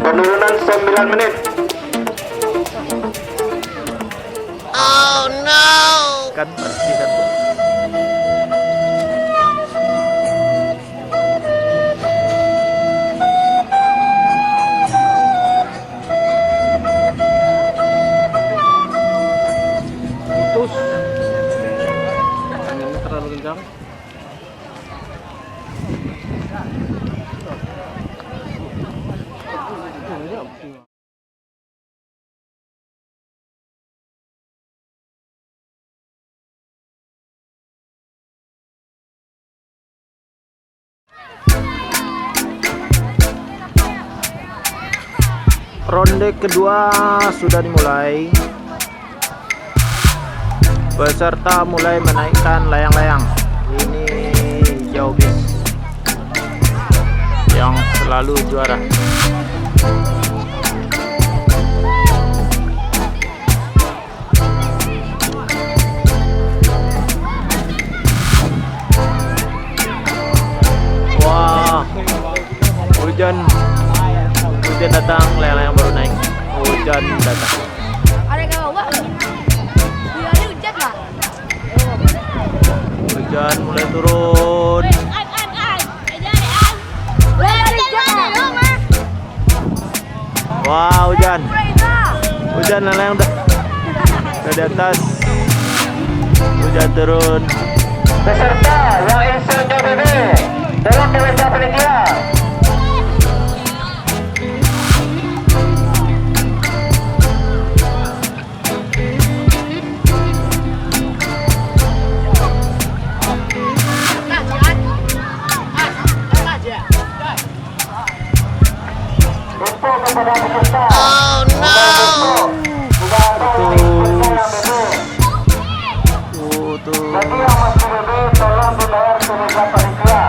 Penurunan 9 menit. Oh no. Kan pasti kan. Putus. Anginnya terlalu kencang. Ronde kedua sudah dimulai. Peserta mulai menaikkan layang-layang. Ini hijau bis yang selalu juara. Wah, hujan datang, layang-layang baru naik. Hujan datang. Ada yang bawa? Dia hujan lah. Hujan mulai turun. Wah, hujan. Hujan, layang udah di atas. Hujan turun. Peserta yang insulnya BB, tolong dibaca panitia. Oh no. Jadi yang masih BB tolong dibayar ke meja panitia.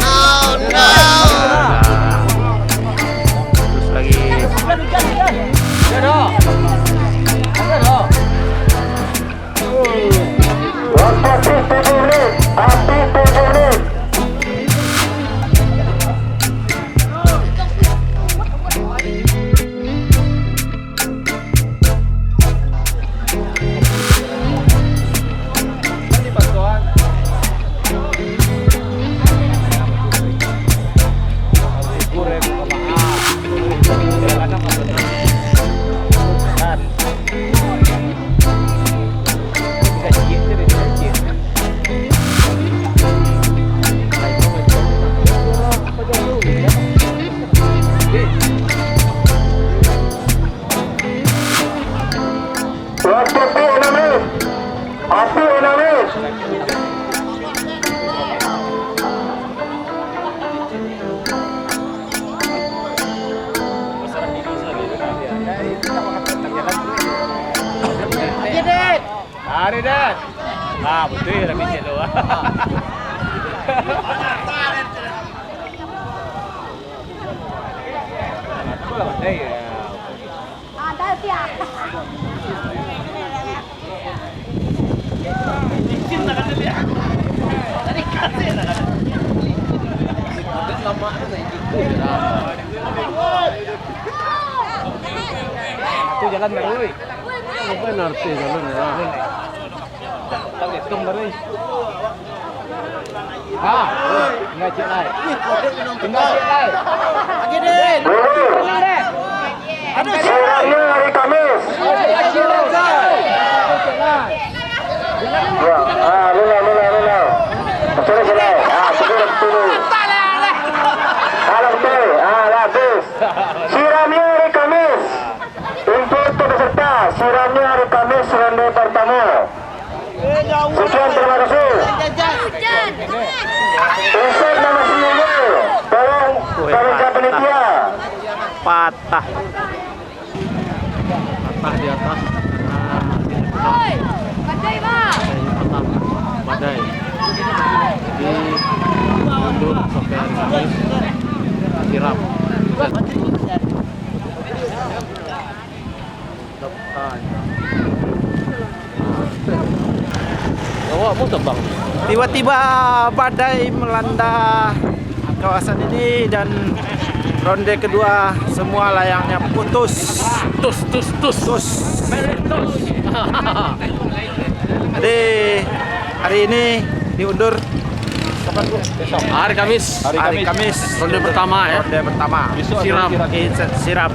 Oh no. Terus lagi. Waktu 7 menit, api 7 menit. Waktu 6 menit, api 6 menit. Hari dah. Ah, betul ya lebih jelo. Ada tiap. Itu jalan baru. Apa ngerti jalan ya? Tak hitung baru. Ah, enggak cek lai. Tinggal cek lai. Lagi deh. Sirapnya hari Kamis. Ya, lula. Betul selai. Betul dulu. Betul. Habis. Siramnya hari Kamis. Untuk peserta, siramnya hari Kamis ronde pertama. Sekian, terima kasih. Insert nama sini. Tolong panitia panitia. Patah di atas. Oi, badai bang. Badai. Jadi mundur sampai hari Kamis. Siram. Mau terbang. Tiba-tiba badai melanda kawasan ini dan ronde kedua semua layangnya putus. Tus. Jadi hari ini diundur. Kapan Bu? Besok. Hari Kamis. Hari Kamis. Ronde pertama ya. Ronde pertama. Siram.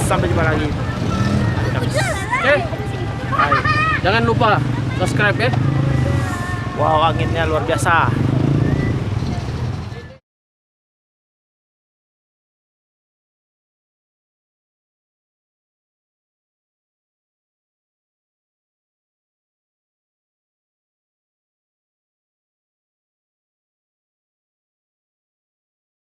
Sampai jumpa lagi. Oke. Jangan lupa subscribe ya. Wow, anginnya luar biasa.